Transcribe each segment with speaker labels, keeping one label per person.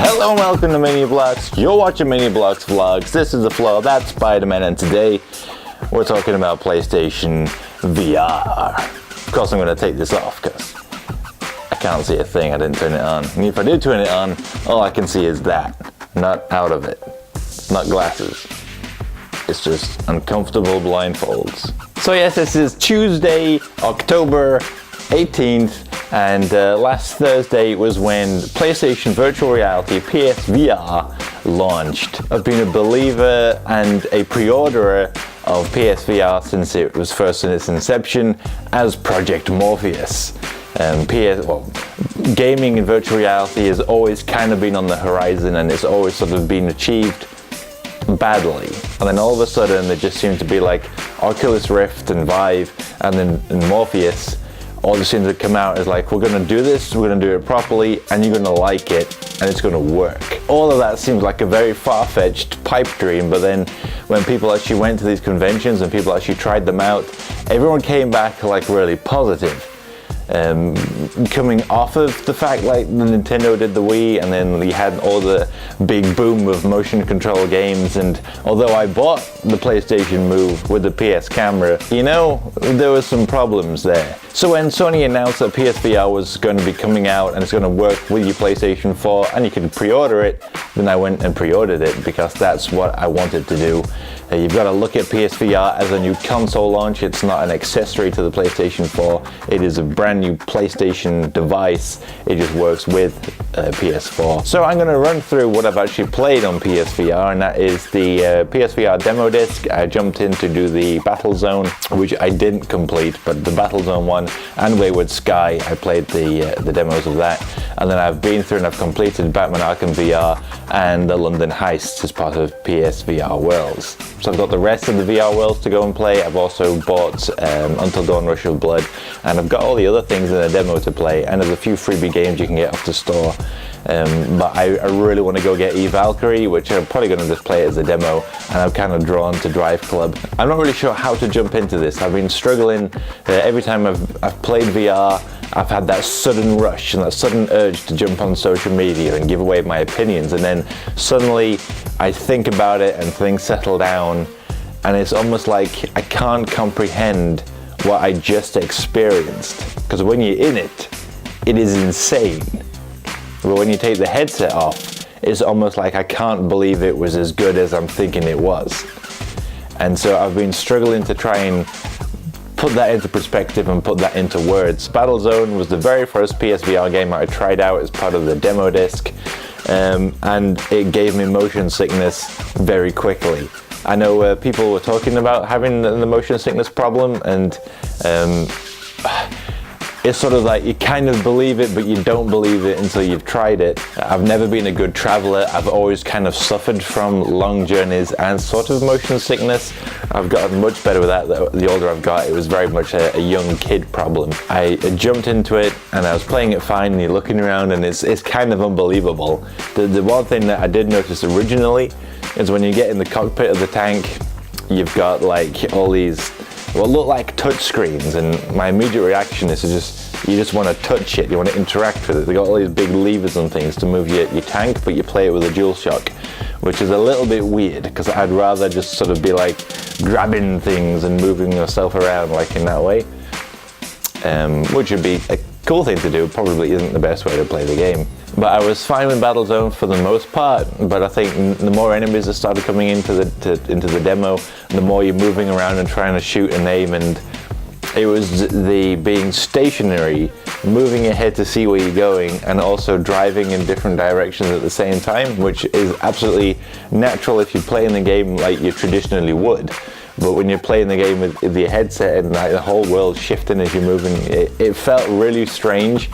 Speaker 1: Hello and welcome to Mini Bloks. You're watching Mini Bloks vlogs. This is the Flo, that's Spider-Man, and today we're talking about PlayStation VR. Of course I'm going to take this off because I can't see a thing, I didn't turn it on. And if I do turn it on, all I can see is that, not out of it. It's not glasses. It's just uncomfortable blindfolds. So yes, this is Tuesday, October 18th. And last Thursday was when PlayStation Virtual Reality PSVR launched. I've been a believer and a pre-orderer of PSVR since it was first in its inception as Project Morpheus. Gaming in virtual reality has always kind of been on the horizon, and it's always sort of been achieved badly. And then all of a sudden there just seemed to be like Oculus Rift and Vive and then Morpheus all just seems to come out as like, we're going to do this, we're going to do it properly, and you're going to like it, and it's going to work. All of that seems like a very far-fetched pipe dream, but then when people actually went to these conventions and people actually tried them out, everyone came back like really positive. Coming off of the fact like the Nintendo did the Wii, and then we had all the big boom of motion control games, and although I bought the PlayStation Move with the PS camera, you know, there were some problems there. So when Sony announced that PSVR was going to be coming out and it's going to work with your PlayStation 4 and you could pre-order it, then I went and pre-ordered it because that's what I wanted to do. You've got to look at PSVR as a new console launch. It's not an accessory to the PlayStation 4. It is a brand new PlayStation device. It just works with PS4. So I'm going to run through what I've actually played on PSVR, and that is the PSVR demo disc. I jumped in to do the Battle Zone, which I didn't complete, but the Battle Zone 1 and Wayward Sky, I played the demos of that. And then I've been through and I've completed Batman Arkham VR and the London Heists as part of PSVR Worlds. So I've got the rest of the VR worlds to go and play. I've also bought Until Dawn Rush of Blood, and I've got all the other things in the demo to play, and there's a few freebie games you can get off the store. But I really want to go get Valkyrie, which I'm probably going to just play it as a demo, and I'm kind of drawn to Drive Club. I'm not really sure how to jump into this. I've been struggling. Every time I've played VR, I've had that sudden rush and that sudden urge to jump on social media and give away my opinions, and then suddenly I think about it and things settle down, and it's almost like I can't comprehend what I just experienced, because when you're in it, it is insane. But when you take the headset off, it's almost like I can't believe it was as good as I'm thinking it was. And so I've been struggling to try and put that into perspective and put that into words. Battlezone was the very first PSVR game I tried out as part of the demo disc, and it gave me motion sickness very quickly. I know people were talking about having the motion sickness problem, and it's sort of like you kind of believe it, but you don't believe it until you've tried it. I've never been a good traveler. I've always kind of suffered from long journeys and sort of motion sickness. I've gotten much better with that the older I've got. It was very much a young kid problem. I jumped into it and I was playing it fine, and you're looking around and it's kind of unbelievable. The one thing that I did notice originally is when you get in the cockpit of the tank, you've got like all these what look like touch screens, and my immediate reaction is to you just want to touch it, you want to interact with it. They got all these big levers and things to move your tank, but you play it with a DualShock, which is a little bit weird because I'd rather just sort of be like grabbing things and moving yourself around like in that way, which would be a cool thing to do. Probably isn't the best way to play the game. But I was fine with Battlezone for the most part, but I think the more enemies that started coming into the demo, the more you're moving around and trying to shoot and aim, and it was the being stationary, moving your head to see where you're going, and also driving in different directions at the same time, which is absolutely natural if you play in the game like you traditionally would. But when you're playing the game with your headset and like the whole world shifting as you're moving, it felt really strange.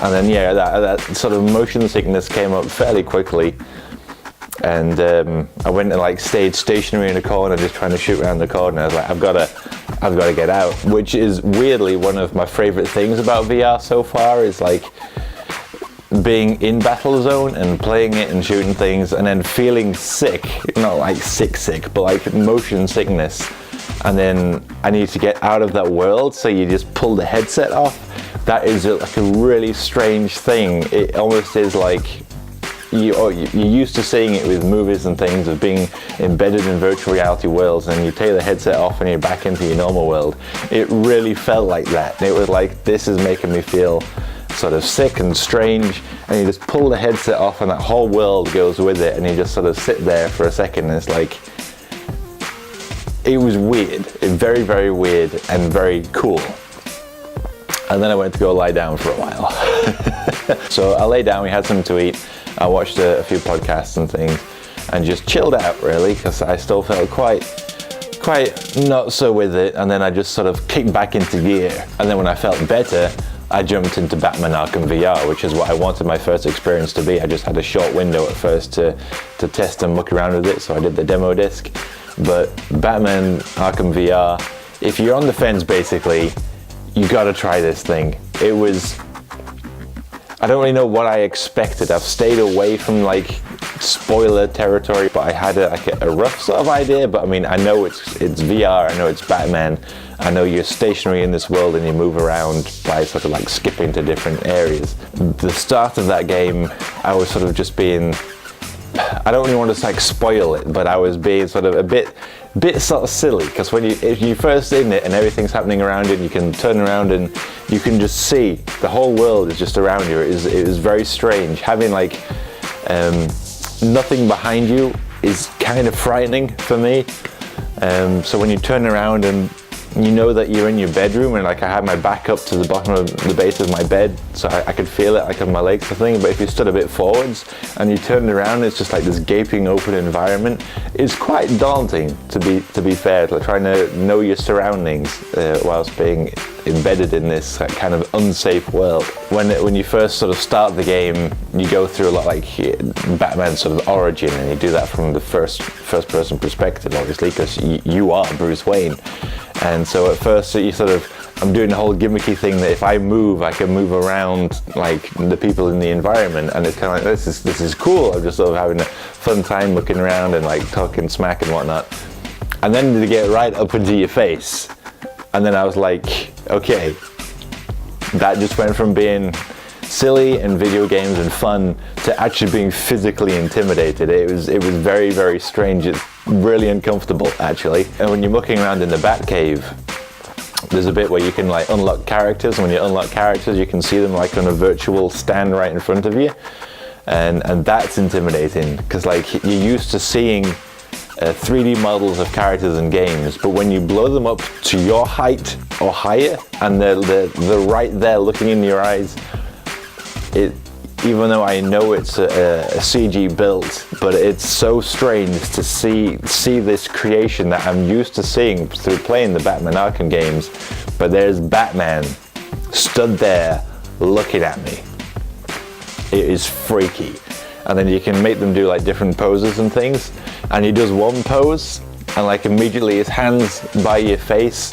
Speaker 1: And then yeah, that sort of motion sickness came up fairly quickly, and I went and like stayed stationary in a corner, just trying to shoot around the corner. I was like, I've got to get out, which is weirdly one of my favorite things about VR so far, is like being in Battlezone and playing it and shooting things and then feeling sick, not like sick, but like motion sickness. And then I need to get out of that world, so you just pull the headset off. That is like a really strange thing. It almost is like you're used to seeing it with movies and things, of being embedded in virtual reality worlds, and you take the headset off and you're back into your normal world. It really felt like that. It was like, this is making me feel sort of sick and strange, and you just pull the headset off and that whole world goes with it, and you just sort of sit there for a second, and it's like, it was weird, very, very weird and very cool. And then I went to go lie down for a while. So I lay down, we had something to eat, I watched a few podcasts and things, and just chilled out really, because I still felt quite not so with it, and then I just sort of kicked back into gear. And then when I felt better, I jumped into Batman Arkham VR, which is what I wanted my first experience to be. I just had a short window at first to test and muck around with it, so I did the demo disc. But Batman Arkham VR, if you're on the fence basically, you gotta try this thing. It was, I don't really know what I expected. I've stayed away from like spoiler territory, but I had a rough sort of idea. But I mean, I know it's VR, I know it's Batman, I know you're stationary in this world and you move around by sort of like skipping to different areas. The start of that game, I was sort of just being, I don't really want to like spoil it, but I was being sort of a bit sort of silly, because when if you first in it and everything's happening around it, you can turn around and you can just see the whole world is just around you. It is very strange. Having like nothing behind you is kind of frightening for me. So when you turn around and you know that you're in your bedroom, and like I had my back up to the bottom of the base of my bed, so I could feel it like on my legs or thing. But if you stood a bit forwards and you turned around, it's just like this gaping open environment. It's quite daunting, to be fair, like trying to know your surroundings whilst being embedded in this kind of unsafe world. When you first sort of start the game, you go through a lot like Batman's sort of origin, and you do that from the first person perspective, obviously, because you are Bruce Wayne. And so at first I'm doing the whole gimmicky thing that if I move, I can move around like the people in the environment, and it's kind of like, this is cool. I'm just sort of having a fun time looking around and like talking smack and whatnot. And then to get right up into your face, and then I was like, okay, that just went from being silly and video games and fun to actually being physically intimidated. It was very, very strange. It's really uncomfortable actually. And when you're mucking around in the Batcave, there's a bit where you can like unlock characters, and when you unlock characters you can see them like on a virtual stand right in front of you, and that's intimidating, because like you're used to seeing 3D models of characters in games, but when you blow them up to your height or higher and they're right there looking in your eyes, even though I know it's a CG build, but it's so strange to see this creation that I'm used to seeing through playing the Batman Arkham games, but there's Batman stood there looking at me. It is freaky. And then you can make them do like different poses and things, and he does one pose and like immediately his hands by your face,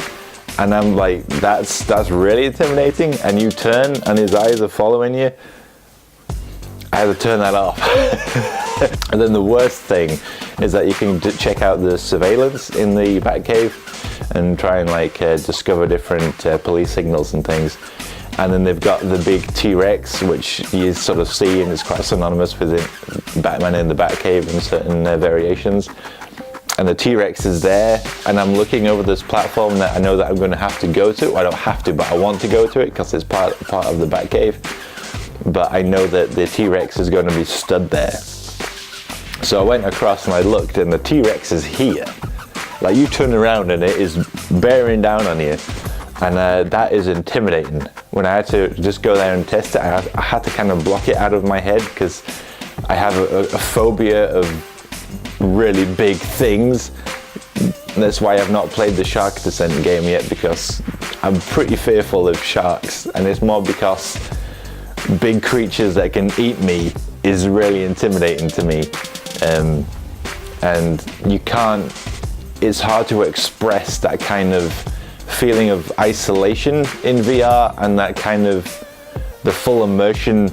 Speaker 1: and I'm like, that's really intimidating. And you turn and his eyes are following you. I had to turn that off. And then the worst thing is that you can check out the surveillance in the Batcave and try and like discover different police signals and things. And then they've got the big T-Rex, which you sort of see and is quite synonymous with Batman in the Batcave in certain variations. And the T-Rex is there, and I'm looking over this platform that I know that I'm going to have to go to. I don't have to, but I want to go to it because it's part of the Batcave. But I know that the T-Rex is going to be stood there. So I went across and I looked, and the T-Rex is here. Like, you turn around and it is bearing down on you. And that is intimidating. When I had to just go there and test it, I had to kind of block it out of my head, because I have a phobia of really big things. That's why I've not played the Shark Descent game yet, because I'm pretty fearful of sharks, and it's more because big creatures that can eat me is really intimidating to me. And you can't, it's hard to express that kind of feeling of isolation in VR, and that kind of the full immersion,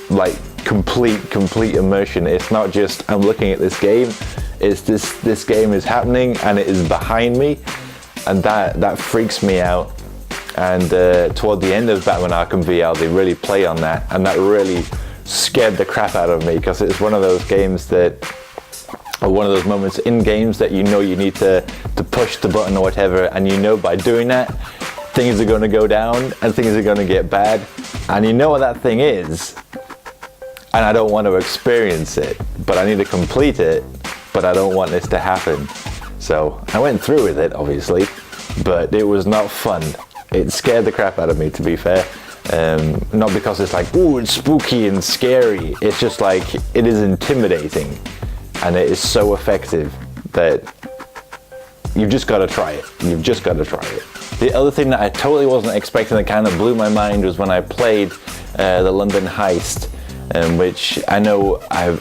Speaker 1: like complete immersion. It's not just I'm looking at this game, it's this game is happening and it is behind me, and that freaks me out. And toward the end of Batman Arkham VR, they really play on that, and that really scared the crap out of me, because it's one of those games that, or one of those moments in games that you know you need to push the button or whatever, and you know by doing that things are going to go down and things are going to get bad, and you know what that thing is, and I don't want to experience it, but I need to complete it, but I don't want this to happen. So I went through with it, obviously, but it was not fun. It scared the crap out of me, to be fair. Not because it's like, ooh, it's spooky and scary. It's just like, it is intimidating, and it is so effective that you've just got to try it. You've just got to try it. The other thing that I totally wasn't expecting that kind of blew my mind was when I played the London Heist, which I know I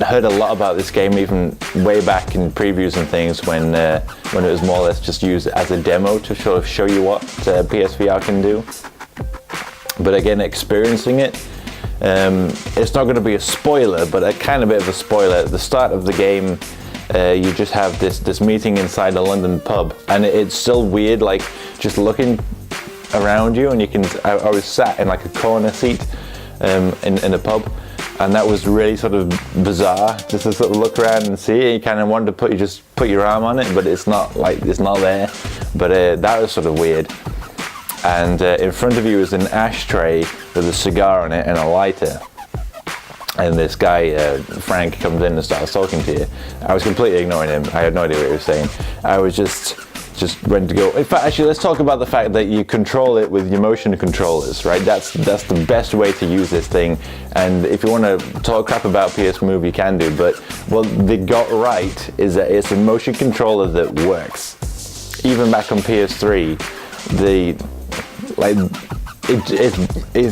Speaker 1: heard a lot about this game even way back in previews and things when it was more or less just used as a demo to sort of show you what PSVR can do. But again, experiencing it, it's not going to be a spoiler, but a kind of bit of a spoiler. At the start of the game, you just have this meeting inside a London pub, and it's still weird, like just looking around you, and you can. I was sat in like a corner seat in a pub, and that was really sort of bizarre, just to sort of look around and see it. You kind of wanted to just put your arm on it, but it's not there. But that was sort of weird. And in front of you is an ashtray with a cigar on it and a lighter. And this guy, Frank, comes in and starts talking to you. I was completely ignoring him. I had no idea what he was saying. I was just ready to go. In fact, actually, let's talk about the fact that you control it with your motion controllers, right? That's the best way to use this thing. And if you want to talk crap about PS Move, you can do. But what they got right is that it's a motion controller that works. Even back on PS3,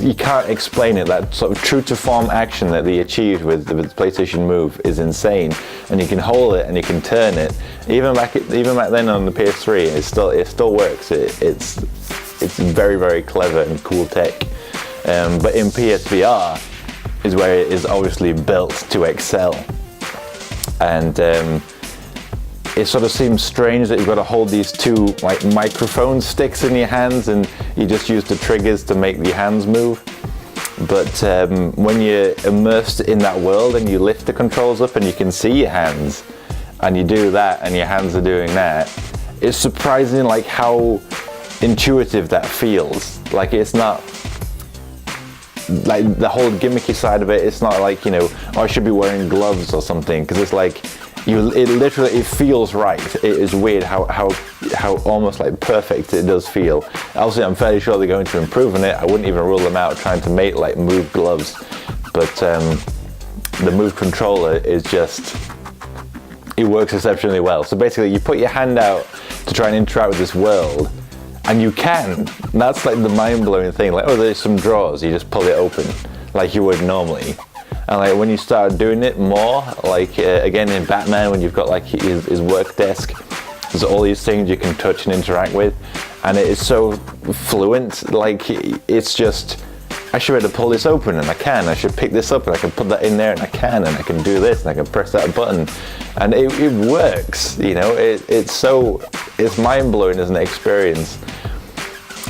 Speaker 1: you can't explain it. That sort of true to form action that they achieved with the PlayStation Move is insane. And you can hold it and you can turn it. Even back then on the PS3, it still works. It's very, very clever and cool tech. But in PSVR is where it is obviously built to excel. And it sort of seems strange that you've got to hold these two like microphone sticks in your hands, and you just use the triggers to make your hands move. But when you're immersed in that world and you lift the controls up and you can see your hands, and you do that and your hands are doing that, it's surprising like how intuitive that feels. Like, it's not like the whole gimmicky side of it. It's not like, you know, oh, I should be wearing gloves or something, because it's like it feels right. It is weird how almost like perfect it does feel. Obviously, I'm fairly sure they're going to improve on it. I wouldn't even rule them out trying to make like Move gloves, but the Move controller is just, it works exceptionally well. So basically, you put your hand out to try and interact with this world, and you can. That's like the mind-blowing thing. Like, oh, there's some drawers. You just pull it open like you would normally. And like when you start doing it more, like again in Batman, when you've got like his work desk, there's all these things you can touch and interact with, and it is so fluent. Like, it's just, I should be able to pull this open, and I can. I should pick this up, and I can put that in there, and I can do this, and I can press that button, and it works. You know, it's mind blowing as an experience.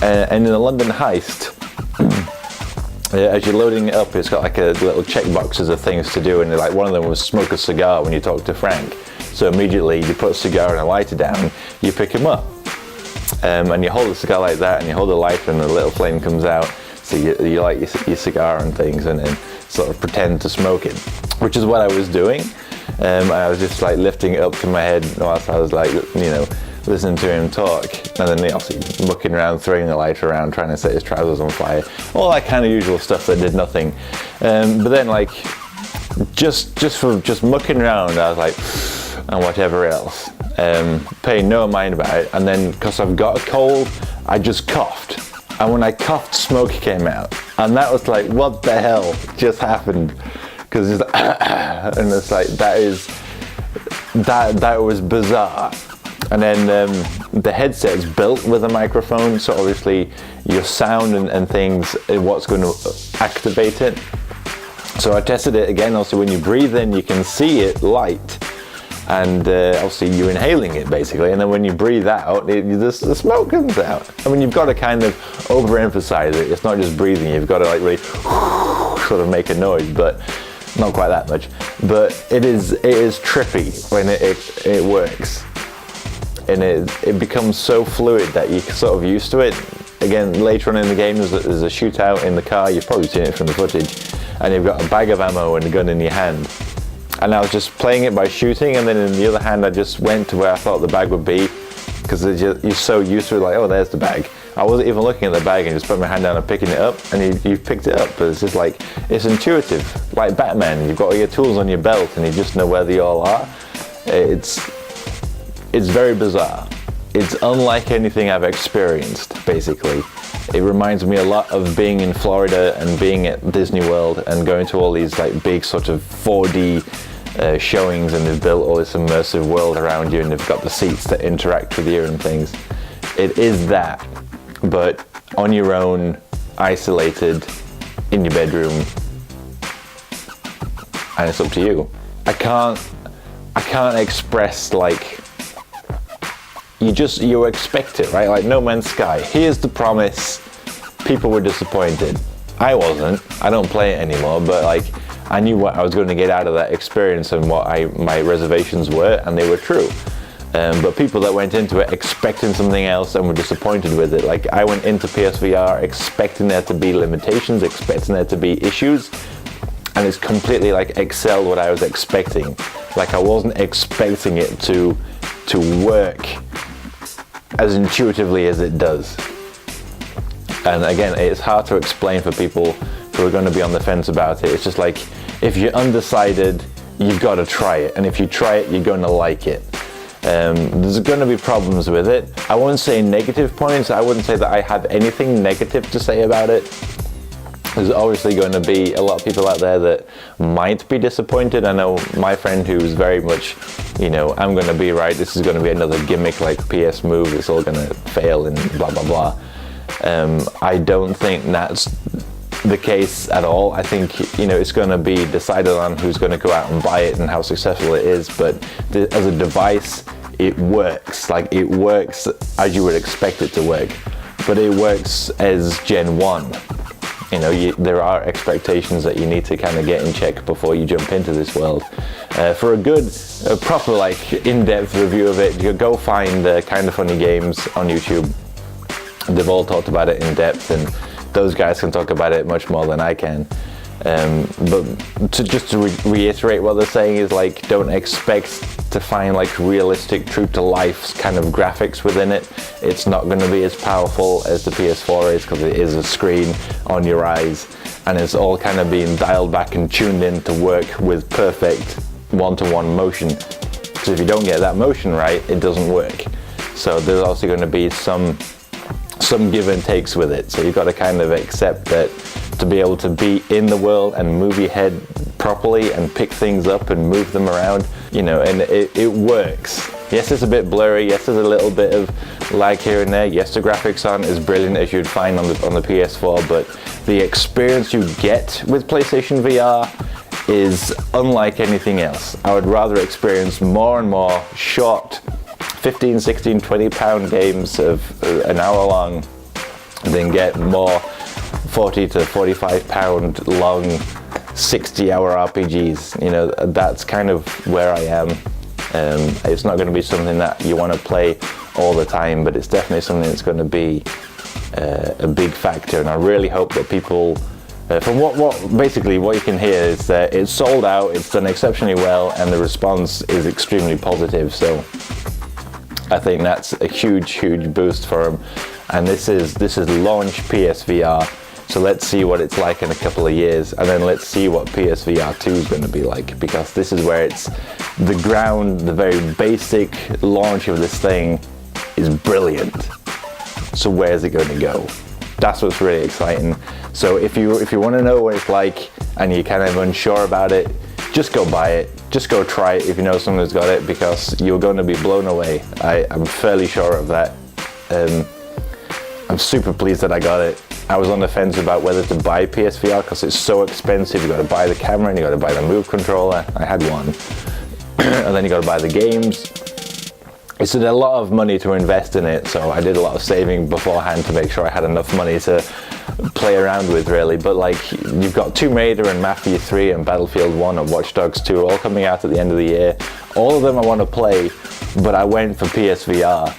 Speaker 1: And in the London Heist, as you're loading it up, it's got like a little checkboxes of things to do, and like one of them was smoke a cigar when you talk to Frank. So immediately you put a cigar and a lighter down, you pick him up, and you hold the cigar like that, and you hold the lighter, and the little flame comes out. So you light your cigar and things, and then sort of pretend to smoke it, which is what I was doing. I was just like lifting it up to my head whilst I was like, you know, listening to him talk, and then obviously mucking around, throwing the lighter around, trying to set his trousers on fire, all that kind of usual stuff that did nothing. But then like, just mucking around, I was like, and whatever else, paying no mind about it. And then, because I've got a cold, I just coughed, and when I coughed, smoke came out, and that was like, what the hell just happened? Because it's like, and it's like, that was bizarre. And then the headset is built with a microphone, so obviously your sound and things is what's going to activate it. So I tested it again. Also, when you breathe in, you can see it light, and obviously you're inhaling it basically. And then when you breathe out, the smoke comes out. I mean, you've got to kind of overemphasize it. It's not just breathing. You've got to like really sort of make a noise, but not quite that much. But it is trippy when it works, and it becomes so fluid that you're sort of used to it. Again, later on in the game, there's a shootout in the car. You've probably seen it from the footage, and you've got a bag of ammo and a gun in your hand. And I was just playing it by shooting, and then in the other hand, I just went to where I thought the bag would be, because you're so used to it, like, oh, there's the bag. I wasn't even looking at the bag and just put my hand down and picking it up, and you've picked it up. But it's just like, it's intuitive, like Batman. You've got all your tools on your belt, and you just know where they all are. It's very bizarre. It's unlike anything I've experienced, basically. It reminds me a lot of being in Florida and being at Disney World and going to all these like big sort of 4D showings, and they've built all this immersive world around you, and they've got the seats that interact with you and things. It is that, but on your own, isolated, in your bedroom, and it's up to you. I can't express, like, you expect it, right? Like No Man's Sky, here's the promise, people were disappointed. I wasn't, I don't play it anymore, but like, I knew what I was going to get out of that experience and what my reservations were, and they were true. But people that went into it expecting something else and were disappointed with it. Like, I went into PSVR expecting there to be limitations, expecting there to be issues, and it's completely like excelled what I was expecting. Like, I wasn't expecting it to work as intuitively as it does. And again, it's hard to explain for people who are going to be on the fence about it. It's just like, if you're undecided, you've got to try it, and if you try it, you're going to like it. There's going to be problems with it. I won't say negative points. I wouldn't say that I have anything negative to say about it. There's obviously going to be a lot of people out there that might be disappointed. I know my friend who's very much, you know, I'm going to be right, this is going to be another gimmick like PS Move, it's all going to fail and blah blah blah. I don't think that's the case at all. I think, you know, it's going to be decided on who's going to go out and buy it and how successful it is, but as a device, it works. Like, it works as you would expect it to work, but it works as Gen 1. You know, there are expectations that you need to kind of get in check before you jump into this world. For a proper, like, in-depth review of it, you go find Kinda Funny Games on YouTube. They've all talked about it in depth, and those guys can talk about it much more than I can. But to reiterate what they're saying is, like, don't expect to find like realistic, true to life kind of graphics within it. It's not going to be as powerful as the PS4 is, because it is a screen on your eyes, and it's all kind of being dialed back and tuned in to work with perfect one-to-one motion. So if you don't get that motion right, it doesn't work. So there's also going to be some give and takes with it. So you've got to kind of accept that to be able to be in the world and move your head properly and pick things up and move them around, you know, and it works. Yes, it's a bit blurry. Yes, there's a little bit of lag here and there. Yes, the graphics aren't as brilliant as you'd find on the PS4, but the experience you get with PlayStation VR is unlike anything else. I would rather experience more and more short 15, 16, 20 pound games of an hour long than get more 40 to 45 pound long 60-hour RPGs. You know, that's kind of where I am. It's not going to be something that you want to play all the time, but it's definitely something that's going to be a big factor, and I really hope that people, from basically what you can hear is that it's sold out, it's done exceptionally well, and the response is extremely positive. So I think that's a huge boost for them. And this is launch PSVR. So let's see what it's like in a couple of years, and then let's see what PSVR 2 is going to be like, because this is where it's the ground, the very basic launch of this thing is brilliant. So where's it going to go? That's what's really exciting. So if you want to know what it's like and you're kind of unsure about it, just go buy it. Just go try it if you know someone who's got it, because you're going to be blown away. I'm fairly sure of that. I'm super pleased that I got it. I was on the fence about whether to buy PSVR because it's so expensive. You got to buy the camera and you got to buy the Move controller. I had one. And then you got to buy the games. It's a lot of money to invest in it, so I did a lot of saving beforehand to make sure I had enough money to play around with really. But like, you've got Tomb Raider and Mafia 3 and Battlefield 1 and Watch Dogs 2 all coming out at the end of the year. All of them I want to play, but I went for PSVR,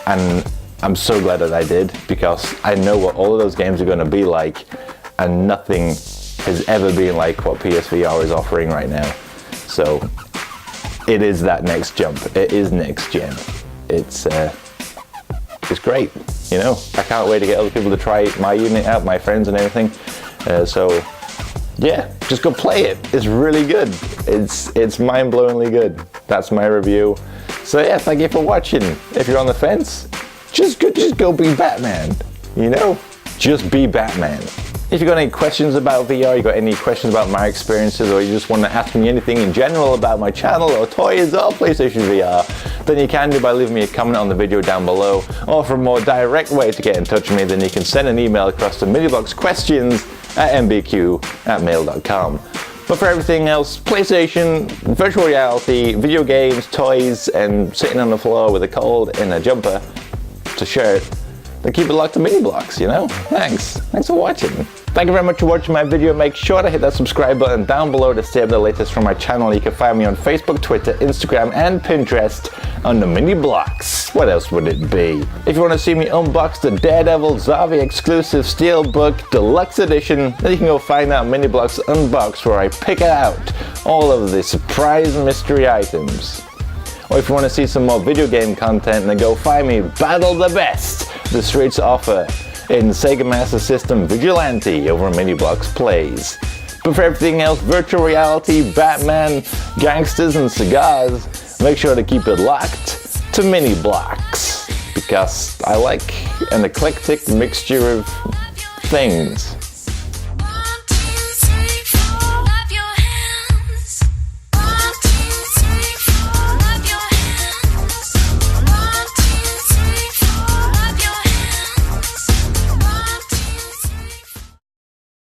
Speaker 1: and I'm so glad that I did, because I know what all of those games are going to be like, and nothing has ever been like what PSVR is offering right now. So it is that next jump. It is next gen. It's great, you know. I can't wait to get other people to try my unit out, my friends and everything. So yeah, just go play it. It's really good. It's mind-blowingly good. That's my review. So yeah, thank you for watching. If you're on the fence, just go be Batman, you know? Just be Batman. If you've got any questions about VR, you got any questions about my experiences, or you just want to ask me anything in general about my channel or toys or PlayStation VR, then you can do by leaving me a comment on the video down below. Or for a more direct way to get in touch with me, then you can send an email across to minibloksquestions@mbq@mail.com. But for everything else, PlayStation, virtual reality, video games, toys, and sitting on the floor with a cold in a jumper to shirt, then keep it locked to Mini Bloks, you know? Thanks for watching. Thank you very much for watching my video. Make sure to hit that subscribe button down below to stay up the latest from my channel. You can find me on Facebook, Twitter, Instagram, and Pinterest under Mini Bloks. What else would it be? If you want to see me unbox the Daredevil Zarvi exclusive Steelbook Deluxe Edition, then you can go find out Mini Bloks Unbox, where I pick out all of the surprise mystery items. Or if you want to see some more video game content, then go find me Battle the Best, the Streets offer in Sega Master System Vigilante over Mini Bloks Plays. But for everything else, virtual reality, Batman, gangsters, and cigars, make sure to keep it locked to Mini Bloks, because I like an eclectic mixture of things.